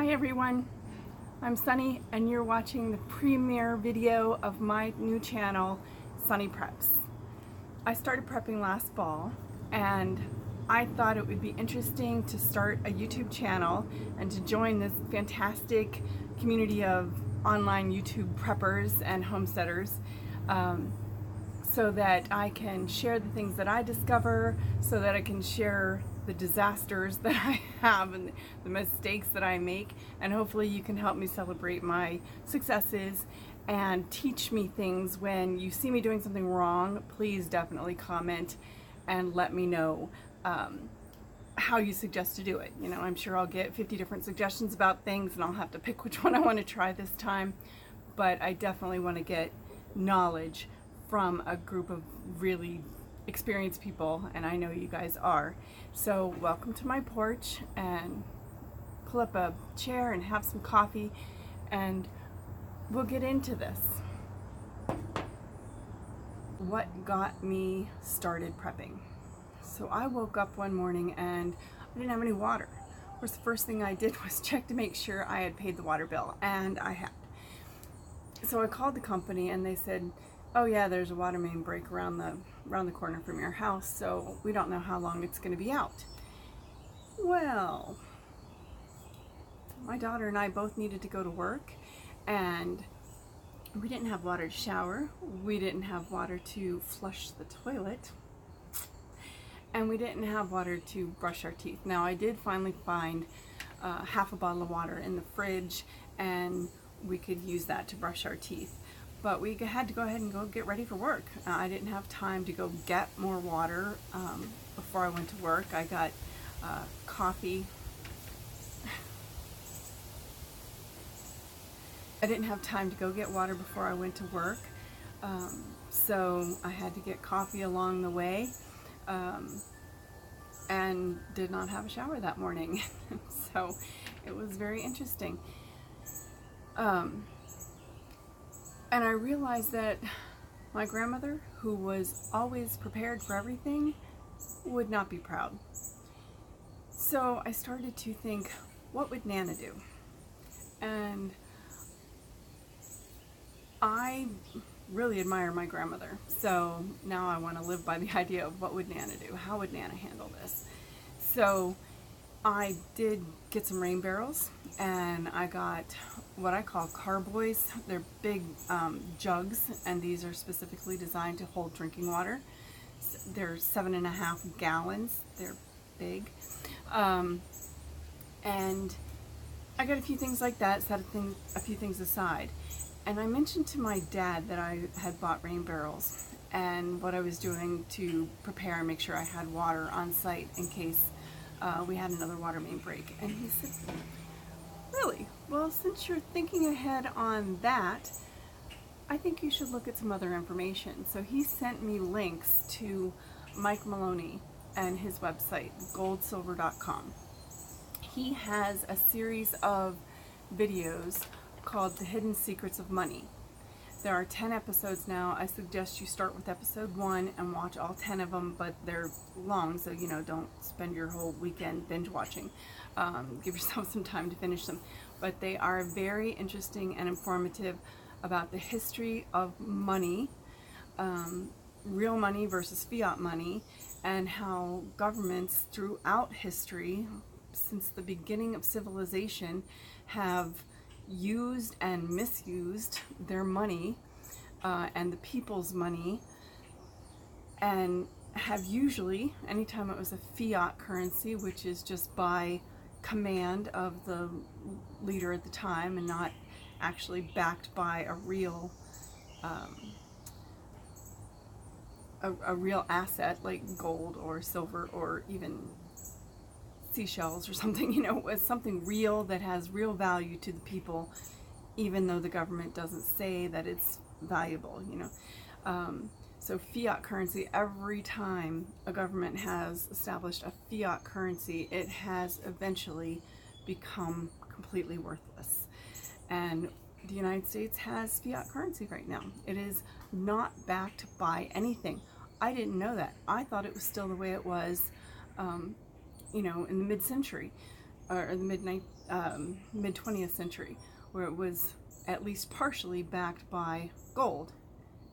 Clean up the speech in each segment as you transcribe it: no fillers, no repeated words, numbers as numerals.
Hi everyone, I'm Sunny and you're watching the premiere video of my new channel, Sunny Preps. I started prepping last fall and I thought it would be interesting to start a YouTube channel and to join this fantastic community of online YouTube preppers and homesteaders so that I can share the things that I discover, so that I can share the disasters that I have and the mistakes that I make, and hopefully you can help me celebrate my successes and teach me things. When you see me doing something wrong, please definitely comment and let me know how you suggest to do it. You know, I'm sure I'll get 50 different suggestions about things and I'll have to pick which one I want to try this time, but I definitely want to get knowledge from a group of really experienced people, and I know you guys are. So welcome to my porch, and pull up a chair and have some coffee and we'll get into this. What got me started prepping? So I woke up one morning and I didn't have any water. Of course, the first thing I did was check to make sure I had paid the water bill, and I had. So I called the company and they said, oh yeah, there's a water main break around the corner from your house, so we don't know how long it's going to be out. Well, my daughter and I both needed to go to work, and we didn't have water to shower, we didn't have water to flush the toilet, and we didn't have water to brush our teeth. Now, I did finally find half a bottle of water in the fridge, and we could use that to brush our teeth. But we had to go ahead and go get ready for work. I didn't have time to go get more water before I went to work. I got coffee. I didn't have time to go get water before I went to work. So I had to get coffee along the way, and did not have a shower that morning. So it was very interesting. And I realized that my grandmother, who was always prepared for everything, would not be proud. So I started to think, what would Nana do? And I really admire my grandmother. So now I want to live by the idea of what would Nana do? How would Nana handle this? So I did get some rain barrels, and I got what I call carboys. They're big jugs, and these are specifically designed to hold drinking water. They're 7.5 gallons. They're big. And I got a few things like that, set a few things aside. And I mentioned to my dad that I had bought rain barrels and what I was doing to prepare and make sure I had water on site in case we had another water main break. And he said, really? Well, since you're thinking ahead on that, I think you should look at some other information. So he sent me links to Mike Maloney and his website, goldsilver.com. He has a series of videos called The Hidden Secrets of Money. There are 10 episodes now. I suggest you start with episode 1 and watch all 10 of them, but they're long, so you know, don't spend your whole weekend binge watching. Give yourself some time to finish them. But they are very interesting and informative about the history of money, real money versus fiat money, and how governments throughout history, since the beginning of civilization, have used and misused their money and the people's money, and have usually, anytime it was a fiat currency, which is just by command of the leader at the time and not actually backed by a real real asset like gold or silver or even seashells or something, you know, as something real that has real value to the people, even though the government doesn't say that it's valuable, you know. So fiat currency, every time a government has established a fiat currency, it has eventually become completely worthless. And the United States has fiat currency right now. It is not backed by anything. I didn't know that. I thought it was still the way it was, you know, in the mid-century, or the mid 20th century, where it was at least partially backed by gold.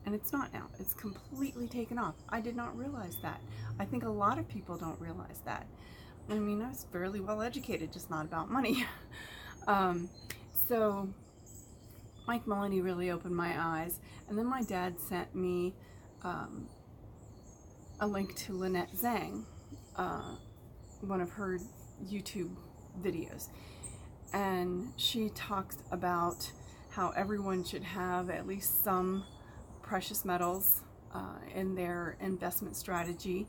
And it's not now. It's completely taken off. I did not realize that. I think a lot of people don't realize that. I mean, I was fairly well educated, just not about money. So Mike Mullany really opened my eyes. And then my dad sent me a link to Lynette Zhang, one of her YouTube videos. And she talks about how everyone should have at least some precious metals in their investment strategy,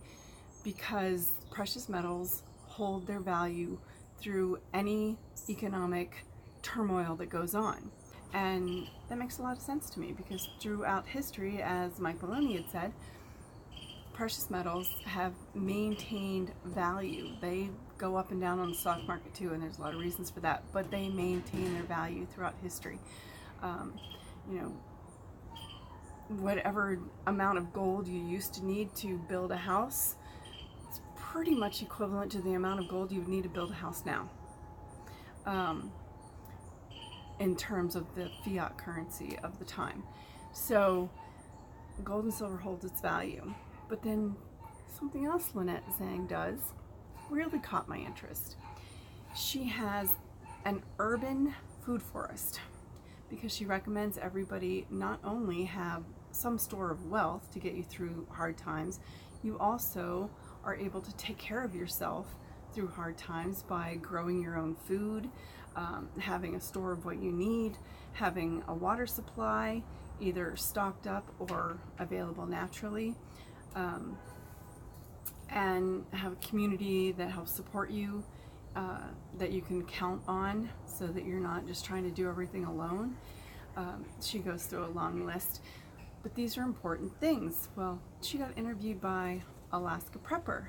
because precious metals hold their value through any economic turmoil that goes on. And that makes a lot of sense to me, because throughout history, as Mike Mullany had said, precious metals have maintained value. They go up and down on the stock market too, and there's a lot of reasons for that, but they maintain their value throughout history. You know, whatever amount of gold you used to need to build a house, it's pretty much equivalent to the amount of gold you would need to build a house now, in terms of the fiat currency of the time. So gold and silver holds its value. But then something else Lynette Zhang does really caught my interest. She has an urban food forest, because she recommends everybody not only have some store of wealth to get you through hard times, you also are able to take care of yourself through hard times by growing your own food, having a store of what you need, having a water supply either stocked up or available naturally, and have a community that helps support you, that you can count on, so that you're not just trying to do everything alone. She goes through a long list, but these are important things. Well, she got interviewed by Alaska Prepper,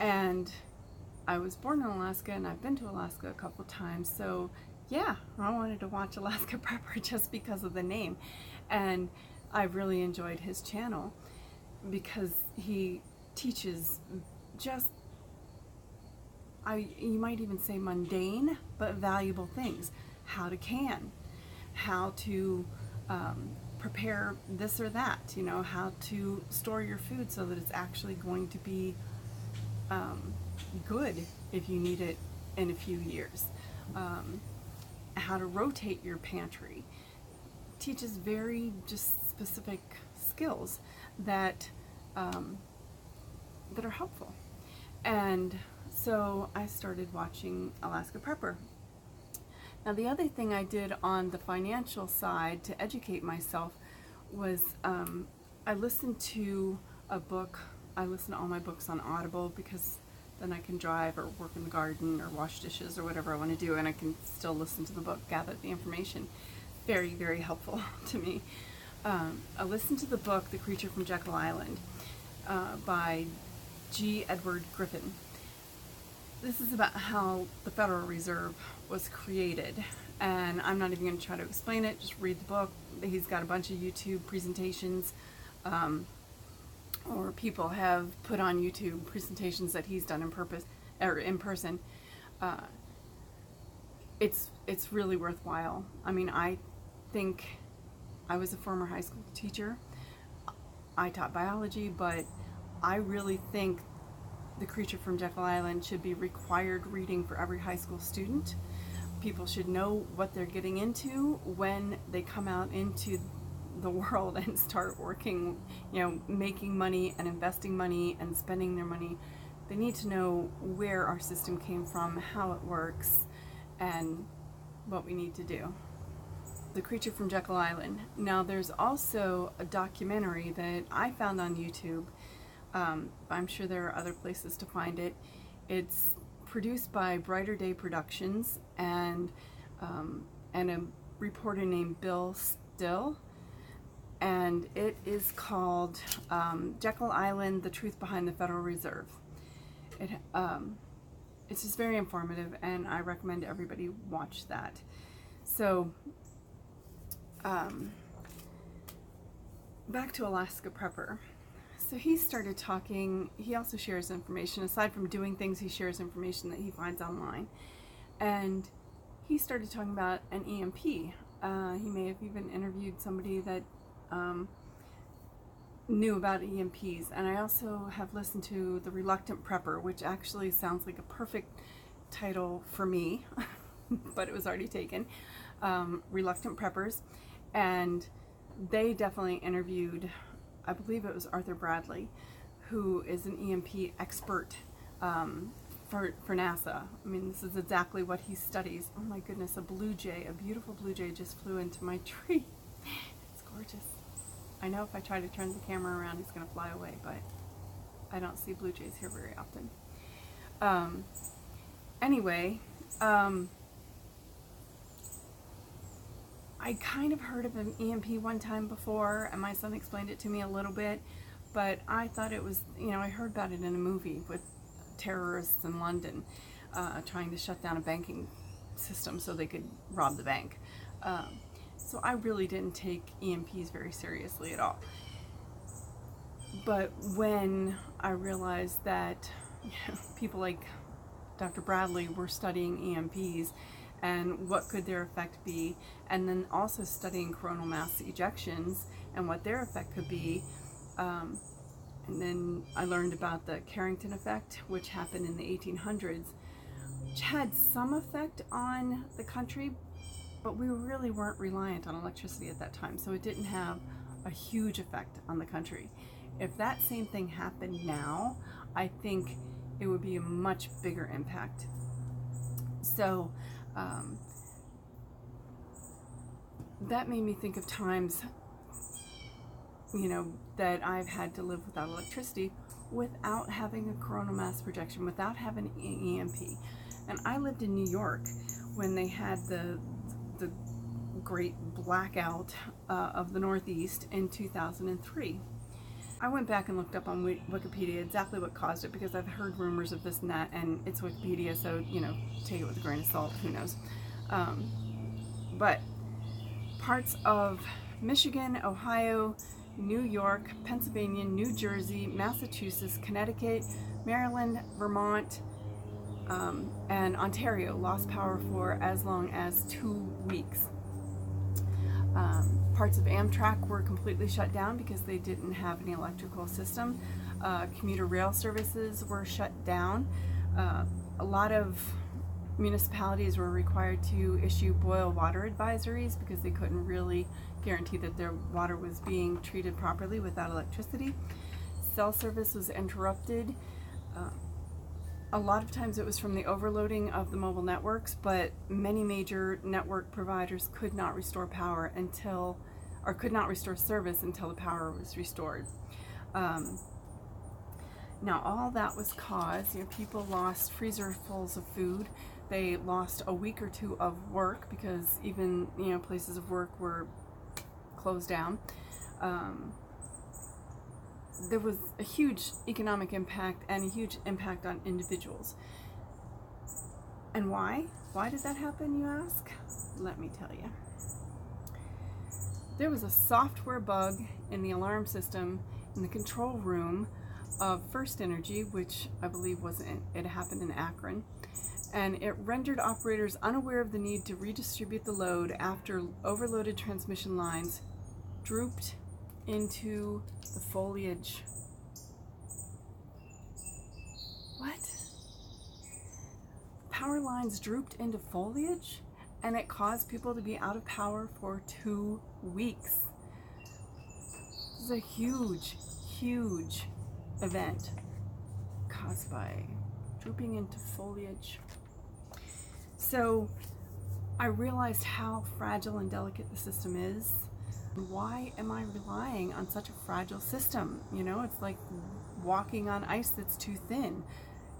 and I was born in Alaska, and I've been to Alaska a couple times, so yeah, I wanted to watch Alaska Prepper just because of the name. And I've really enjoyed his channel, because he teaches just, you might even say mundane but valuable things. How to can, how to prepare this or that, you know, how to store your food so that it's actually going to be good if you need it in a few years. How to rotate your pantry. Teaches very just specific skills that that are helpful. And so I started watching Alaska Prepper. Now, the other thing I did on the financial side to educate myself was I listened to a book. I listen to all my books on Audible, because then I can drive or work in the garden or wash dishes or whatever I want to do, and I can still listen to the book, gather the information. Very, very helpful to me. I listened to the book, The Creature from Jekyll Island, by G. Edward Griffin. This is about how the Federal Reserve was created, and I'm not even going to try to explain it. Just read the book. He's got a bunch of YouTube presentations, or people have put on YouTube presentations that he's done in person. It's really worthwhile. I mean, I think I was a former high school teacher. I taught biology, but I really think The Creature from Jekyll Island should be required reading for every high school student. People should know what they're getting into when they come out into the world and start working, you know, making money and investing money and spending their money. They need to know where our system came from, how it works, and what we need to do. The Creature from Jekyll Island. Now, there's also a documentary that I found on YouTube. I'm sure there are other places to find it. It's produced by Brighter Day Productions and a reporter named Bill Still, and it is called Jekyll Island: The Truth Behind the Federal Reserve. It's just very informative, and I recommend everybody watch that. So back to Alaska Prepper. So he started talking. He also shares information. Aside from doing things, he shares information that he finds online. And he started talking about an EMP. He may have even interviewed somebody that knew about EMPs. And I also have listened to The Reluctant Prepper, which actually sounds like a perfect title for me, but it was already taken. Reluctant Preppers. And they definitely interviewed, I believe it was Arthur Bradley, who is an EMP expert for NASA. I mean, this is exactly what he studies. Oh my goodness, a blue jay, a beautiful blue jay just flew into my tree. It's gorgeous. I know if I try to turn the camera around, he's going to fly away, but I don't see blue jays here very often. Anyway, I kind of heard of an EMP one time before, and my son explained it to me a little bit, but I thought it was, I heard about it in a movie with terrorists in London trying to shut down a banking system so they could rob the bank. So I really didn't take EMPs very seriously at all. But when I realized that people like Dr. Bradley were studying EMPs and what could their effect be, and then also studying coronal mass ejections and what their effect could be, and then I learned about the Carrington effect, which happened in the 1800s, which had some effect on the country, but we really weren't reliant on electricity at that time, so it didn't have a huge effect on the country. If that same thing happened now, I think it would be a much bigger impact. So that made me think of times that I've had to live without electricity, without having a coronal mass projection, without having an EMP. And I lived in New York when they had the great blackout of the Northeast in 2003. I went back and looked up on Wikipedia exactly what caused it, because I've heard rumors of this and that, and it's Wikipedia, so, take it with a grain of salt, who knows. But parts of Michigan, Ohio, New York, Pennsylvania, New Jersey, Massachusetts, Connecticut, Maryland, Vermont, and Ontario lost power for as long as 2 weeks. Parts of Amtrak were completely shut down because they didn't have any electrical system. Commuter rail services were shut down. A lot of municipalities were required to issue boil water advisories because they couldn't really guarantee that their water was being treated properly without electricity. Cell service was interrupted. A lot of times it was from the overloading of the mobile networks, but many major network providers could not restore power could not restore service until the power was restored. Now all that was caused, people lost freezerfuls of food. They lost a week or two of work because even, places of work were closed down. There was a huge economic impact and a huge impact on individuals. And why? Why did that happen, you ask? Let me tell you. There was a software bug in the alarm system in the control room of First Energy, which I believe it happened in Akron, and it rendered operators unaware of the need to redistribute the load after overloaded transmission lines drooped into the foliage. What? Power lines drooped into foliage, and it caused people to be out of power for 2 weeks. This is a huge, huge event caused by drooping into foliage. So I realized how fragile and delicate the system is. Why am I relying on such a fragile system? It's like walking on ice that's too thin.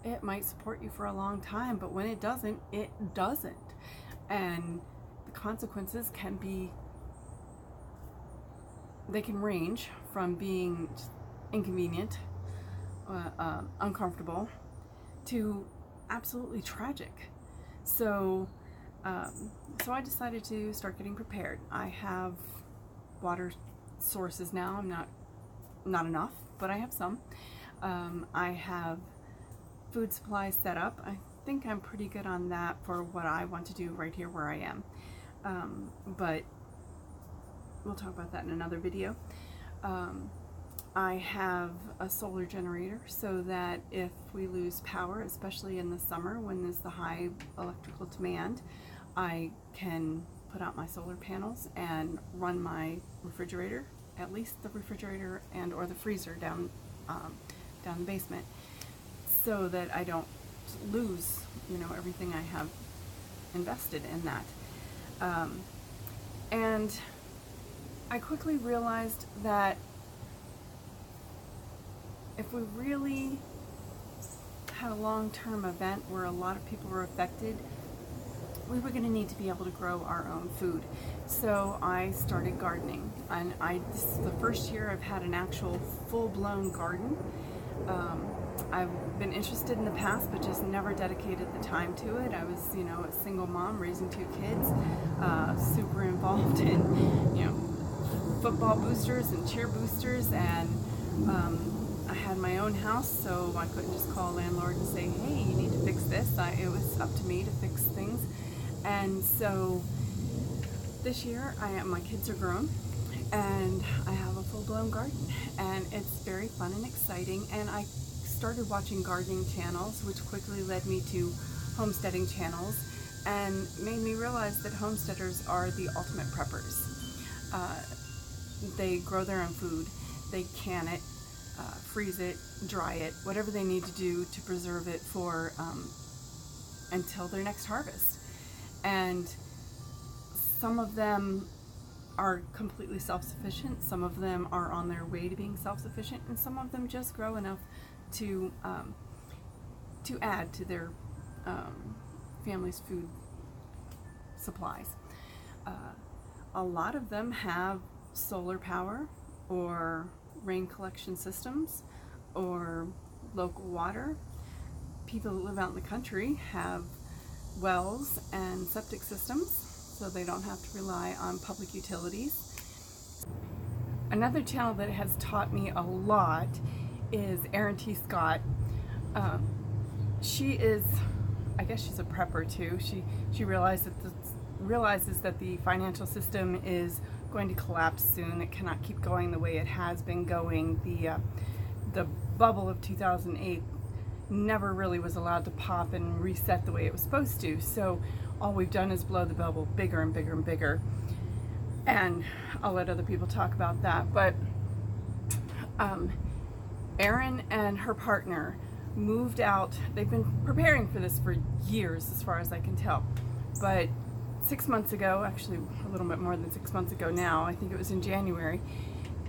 It might support you for a long time, but when it doesn't, it doesn't. And the consequences can range from being inconvenient, uncomfortable, to absolutely tragic. So I decided to start getting prepared. I have water sources now. I'm not enough, but I have some. I have food supplies set up. think I'm pretty good on that for what I want to do right here where I am. But we'll talk about that in another video. I have a solar generator so that if we lose power, especially in the summer when there's the high electrical demand, I can put out my solar panels and run my refrigerator, at least the refrigerator and or the freezer down the basement, so that I don't lose, you know, everything I have invested in that. And I quickly realized that if we really had a long-term event where a lot of people were affected, we were going to need to be able to grow our own food. So I started gardening, and this is the first year I've had an actual full-blown garden. I've been interested in the past, but just never dedicated the time to it. I was, you know, a single mom raising 2 kids, super involved in, you know, football boosters and cheer boosters, and I had my own house, so I couldn't just call a landlord and say, hey, you need to fix this. It was up to me to fix things. And so this year, my kids are grown, and I have a full-blown garden, and it's very fun and exciting. And I started watching gardening channels, which quickly led me to homesteading channels, and made me realize that homesteaders are the ultimate preppers. They grow their own food, they can it, freeze it, dry it, whatever they need to do to preserve it for until their next harvest. And some of them are completely self-sufficient, some of them are on their way to being self-sufficient, and some of them just grow enough to add to their family's food supplies. A lot of them have solar power or rain collection systems or local water. People that live out in the country have wells and septic systems, so they don't have to rely on public utilities. Another channel that has taught me a lot is Erin T. Scott. She is, I guess she's a prepper too. She realizes that the financial system is going to collapse soon. It cannot keep going the way it has been going. The bubble of 2008 never really was allowed to pop and reset the way it was supposed to. So all we've done is blow the bubble bigger and bigger and bigger. And I'll let other people talk about that. But Erin and her partner moved out. They've been preparing for this for years, as far as I can tell. But 6 months ago, actually a little bit more than 6 months ago now, I think it was in January,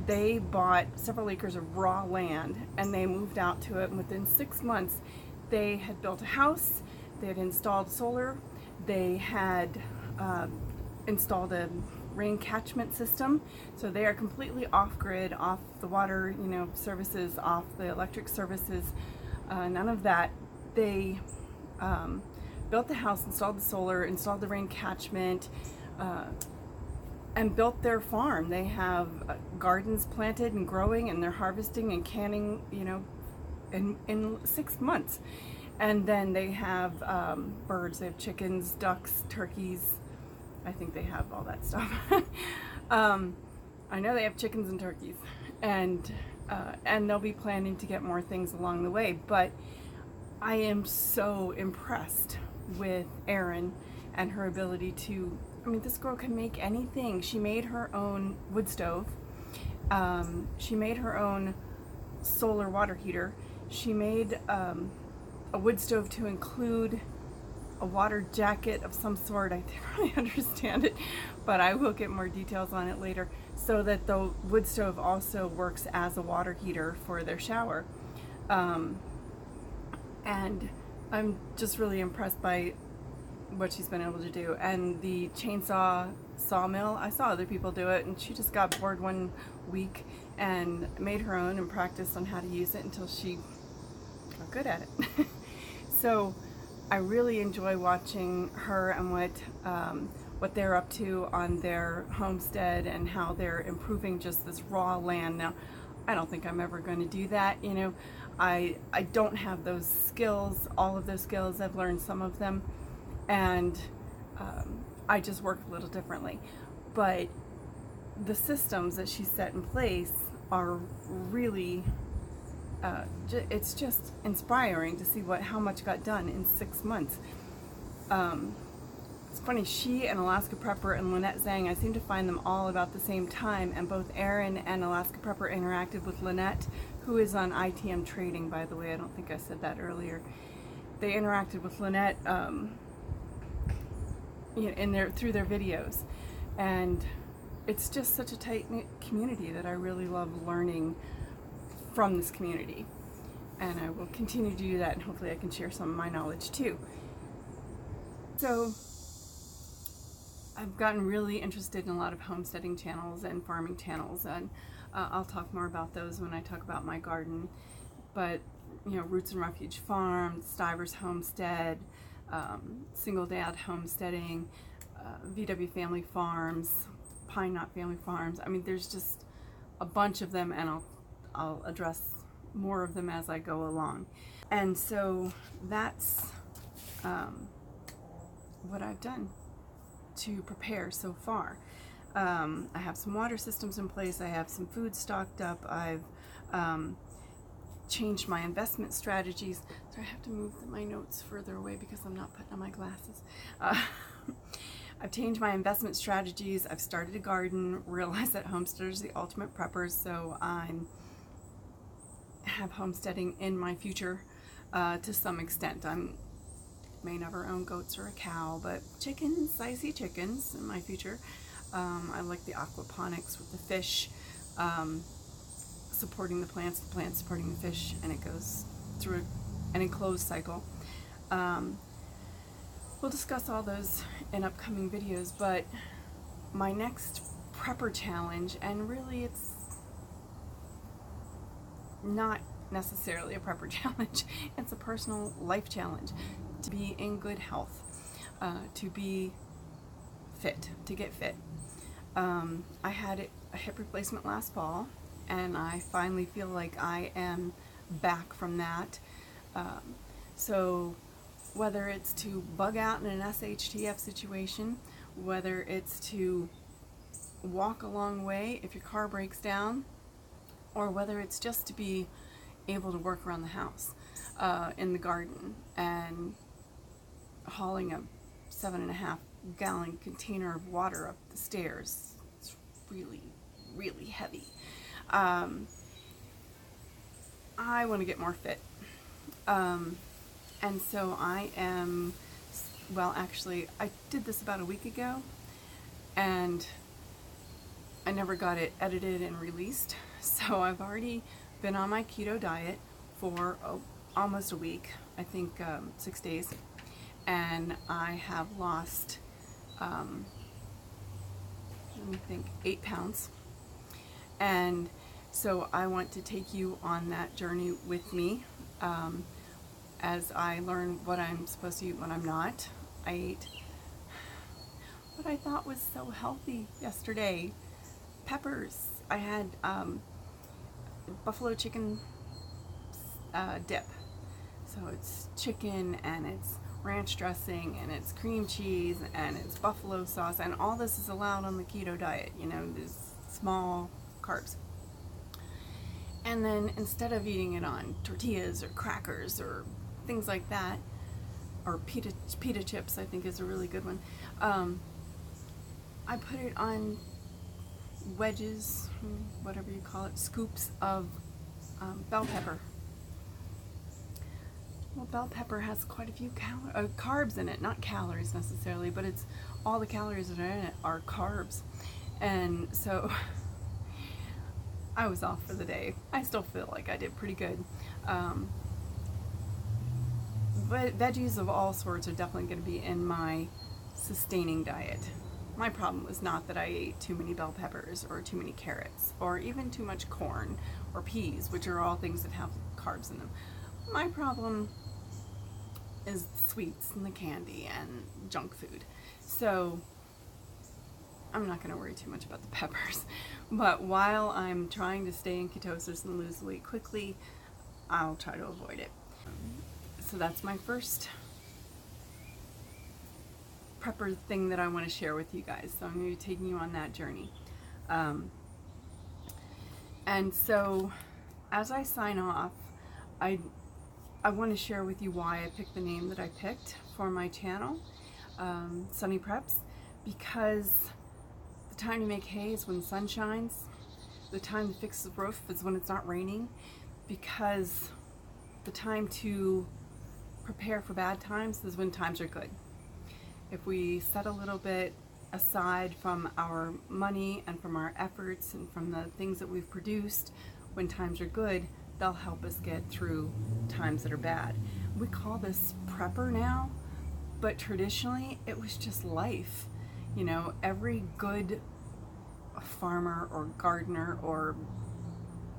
they bought several acres of raw land and they moved out to it. And within 6 months, they had built a house, they had installed solar, they had installed a rain catchment system. So they are completely off grid, off the water, you know, services, off the electric services, none of that. They built the house, installed the solar, installed the rain catchment, and built their farm. They have gardens planted and growing, and they're harvesting and canning, you know, in 6 months. And then they have birds. They have chickens, ducks, turkeys. I think they have all that stuff. I know they have chickens and turkeys, and they'll be planning to get more things along the way. But I am so impressed with Erin and her ability to, I mean, this girl can make anything. She made her own wood stove. She made her own solar water heater. She made a wood stove to include a water jacket of some sort. I think I understand it, but I will get more details on it later, so that the wood stove also works as a water heater for their shower. And I'm just really impressed by what she's been able to do. And the chainsaw sawmill, I saw other people do it, and she just got bored one week and made her own and practiced on how to use it until she got good at it. So I really enjoy watching her and what they're up to on their homestead and how they're improving just this raw land. Now, I don't think I'm ever going to do that, you know. I don't have those skills, all of those skills. I've learned some of them, and I just work a little differently. But the systems that she set in place are really, it's just inspiring to see how much got done in 6 months. It's funny, she and Alaska Prepper and Lynette Zhang, I seem to find them all about the same time, and both Erin and Alaska Prepper interacted with Lynette, who is on ITM Trading, by the way. I don't think I said that earlier. They interacted with Lynette through their videos, and it's just such a tight-knit community that I really love learning from this community, and I will continue to do that, and hopefully I can share some of my knowledge too. So I've gotten really interested in a lot of homesteading channels and farming channels, and I'll talk more about those when I talk about my garden. But Roots and Refuge Farm, Stivers Homestead, Single Dad Homesteading, VW Family Farms, Pine Knot Family Farms. I mean, there's just a bunch of them, and I'll address more of them as I go along. And so that's what I've done to prepare so far. I have some water systems in place. I have some food stocked up. I've changed my investment strategies. So I have to move my notes further away because I'm not putting on my glasses. I've changed my investment strategies. I've started a garden, realized that homesteaders are the ultimate preppers, so I have homesteading in my future to some extent. I may never own goats or a cow, but chickens, I see chickens in my future. I like the aquaponics with the fish, supporting the plants supporting the fish, and it goes through an enclosed cycle. We'll discuss all those in upcoming videos, but my next prepper challenge, and really it's not necessarily a prepper challenge, it's a personal life challenge, to be in good health, to be fit, to get fit. I had a hip replacement last fall, and I finally feel like I am back from that. So whether it's to bug out in an SHTF situation, whether it's to walk a long way if your car breaks down, or whether it's just to be able to work around the house, in the garden, and hauling a 7.5 gallon container of water up the stairs. It's really, really heavy. I want to get more fit. And so I am, well, actually, I did this about a week ago, and I never got it edited and released. So I've already been on my keto diet for almost a week, I think 6 days, and I have lost, let me think, 8 pounds. And so I want to take you on that journey with me, as I learn what I'm supposed to eat, what I'm not. I ate what I thought was so healthy yesterday. Peppers. I had buffalo chicken dip. So it's chicken, and it's ranch dressing, and it's cream cheese, and it's buffalo sauce, and all this is allowed on the keto diet. There's small carbs. And then instead of eating it on tortillas or crackers or things like that, or pita chips, I think is a really good one, I put it on wedges, whatever you call it, scoops of bell pepper. Well, bell pepper has quite a few carbs in it, not calories necessarily, but it's all the calories that are in it are carbs. And so I was off for the day. I still feel like I did pretty good. But veggies of all sorts are definitely going to be in my sustaining diet. My problem was not that I ate too many bell peppers or too many carrots or even too much corn or peas, which are all things that have carbs in them. My problem is sweets and the candy and junk food. So I'm not going to worry too much about the peppers. But while I'm trying to stay in ketosis and lose weight quickly, I'll try to avoid it. So that's my first prepper thing that I want to share with you guys. So I'm going to be taking you on that journey. And so as I sign off, I want to share with you why I picked the name that I picked for my channel, Sunny Preps, because the time to make hay is when the sun shines. The time to fix the roof is when it's not raining, because the time to prepare for bad times is when times are good. If we set a little bit aside from our money and from our efforts and from the things that we've produced when times are good, they'll help us get through times that are bad. We call this prepper now, but traditionally it was just life. You know, every good farmer or gardener or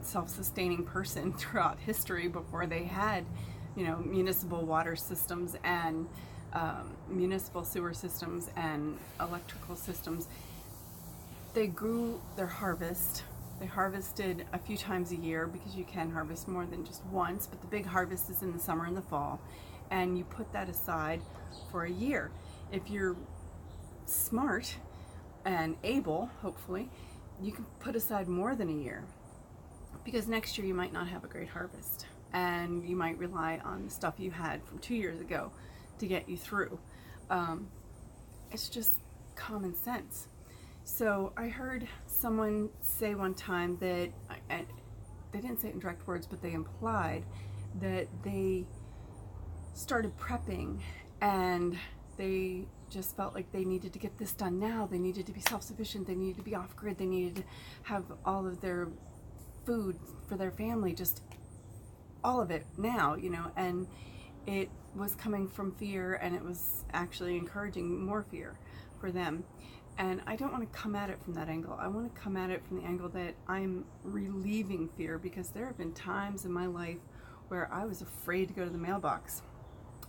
self-sustaining person throughout history, before they had, you know, municipal water systems and municipal sewer systems and electrical systems, they grew their harvest. They harvested a few times a year, because you can harvest more than just once, but the big harvest is in the summer and the fall, and you put that aside for a year. If you're smart and able, hopefully, you can put aside more than a year, because next year you might not have a great harvest, and you might rely on the stuff you had from 2 years ago to get you through. It's just common sense. So I heard someone say one time that, and they didn't say it in direct words, but they implied that they started prepping and they just felt like they needed to get this done now. They needed to be self-sufficient. They needed to be off-grid. They needed to have all of their food for their family, just all of it now, you know, and it was coming from fear, and it was actually encouraging more fear for them. And I don't want to come at it from that angle. I want to come at it from the angle that I'm relieving fear, because there have been times in my life where I was afraid to go to the mailbox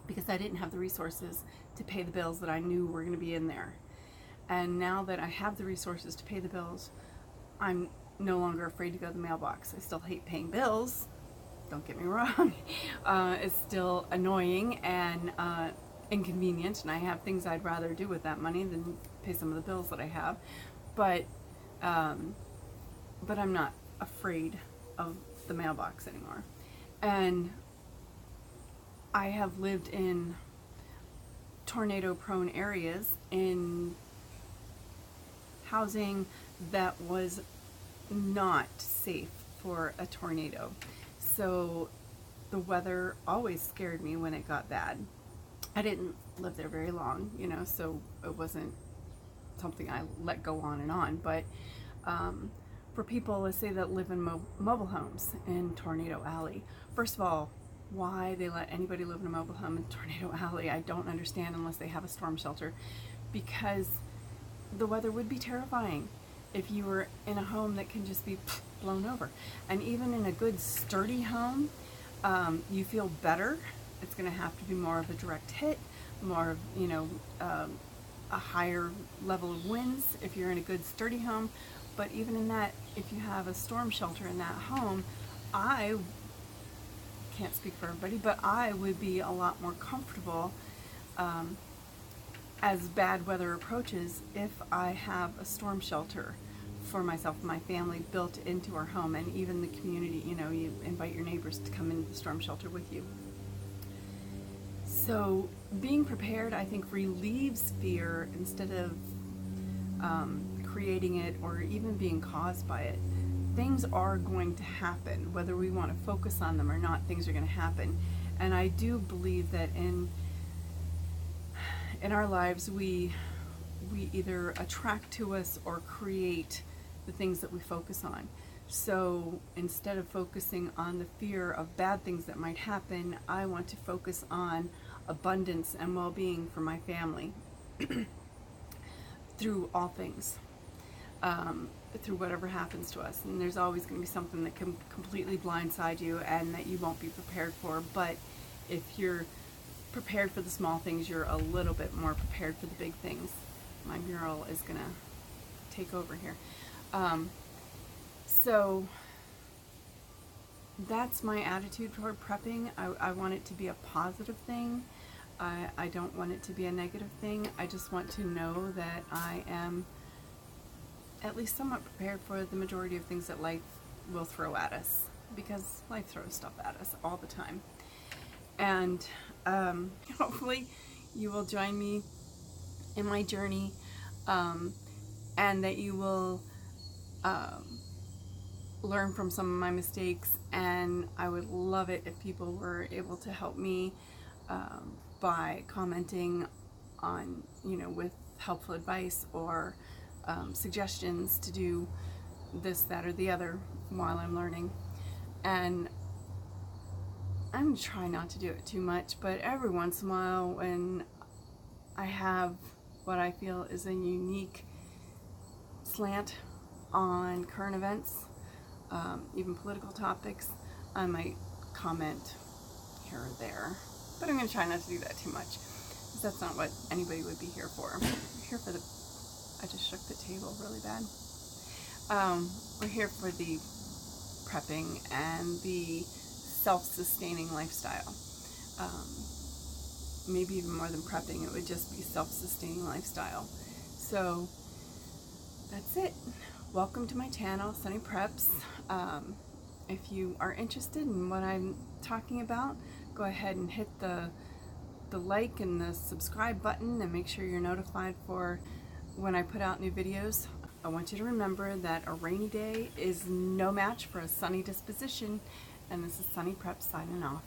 because I didn't have the resources to pay the bills that I knew were going to be in there. And now that I have the resources to pay the bills, I'm no longer afraid to go to the mailbox. I still hate paying bills, don't get me wrong. It's still annoying and inconvenient, and I have things I'd rather do with that money than pay some of the bills that I have. But I'm not afraid of the mailbox anymore. And I have lived in tornado-prone areas in housing that was not safe for a tornado. So the weather always scared me when it got bad. I didn't live there very long, you know, so it wasn't something I let go on and on. But for people, let's say, that live in mobile homes in Tornado Alley, first of all, why they let anybody live in a mobile home in Tornado Alley, I don't understand, unless they have a storm shelter, because the weather would be terrifying if you were in a home that can just be blown over. And even in a good sturdy home, you feel better. It's going to have to be more of a direct hit, more of, you know, a higher level of winds if you're in a good sturdy home. But even in that, if you have a storm shelter in that home, I can't speak for everybody, but I would be a lot more comfortable as bad weather approaches if I have a storm shelter for myself and my family built into our home. And even the community, you know, you invite your neighbors to come into the storm shelter with you. So being prepared, I think, relieves fear instead of creating it or even being caused by it. Things are going to happen, whether we want to focus on them or not. Things are going to happen. And I do believe that in our lives, we either attract to us or create the things that we focus on. So instead of focusing on the fear of bad things that might happen, I want to focus on abundance and well-being for my family through all things, through whatever happens to us. And there's always going to be something that can completely blindside you and that you won't be prepared for. But if you're prepared for the small things, you're a little bit more prepared for the big things. My mural is going to take over here. So that's my attitude toward prepping. I want it to be a positive thing. I don't want it to be a negative thing. I just want to know that I am at least somewhat prepared for the majority of things that life will throw at us, because life throws stuff at us all the time. And hopefully you will join me in my journey, and that you will learn from some of my mistakes. And I would love it if people were able to help me by commenting on, with helpful advice or suggestions to do this, that, or the other while I'm learning. And I'm going to try not to do it too much, but every once in a while, when I have what I feel is a unique slant on current events, even political topics, I might comment here or there. But I'm going to try not to do that too much, because that's not what anybody would be here for. We're here for the... I just shook the table really bad. We're here for the prepping and the self-sustaining lifestyle. Maybe even more than prepping, it would just be self-sustaining lifestyle. So that's it. Welcome to my channel, Sunny Preps. If you are interested in what I'm talking about, go ahead and hit the like and the subscribe button, and make sure you're notified for when I put out new videos. I want you to remember that a rainy day is no match for a sunny disposition, and this is Sunny Preps signing off.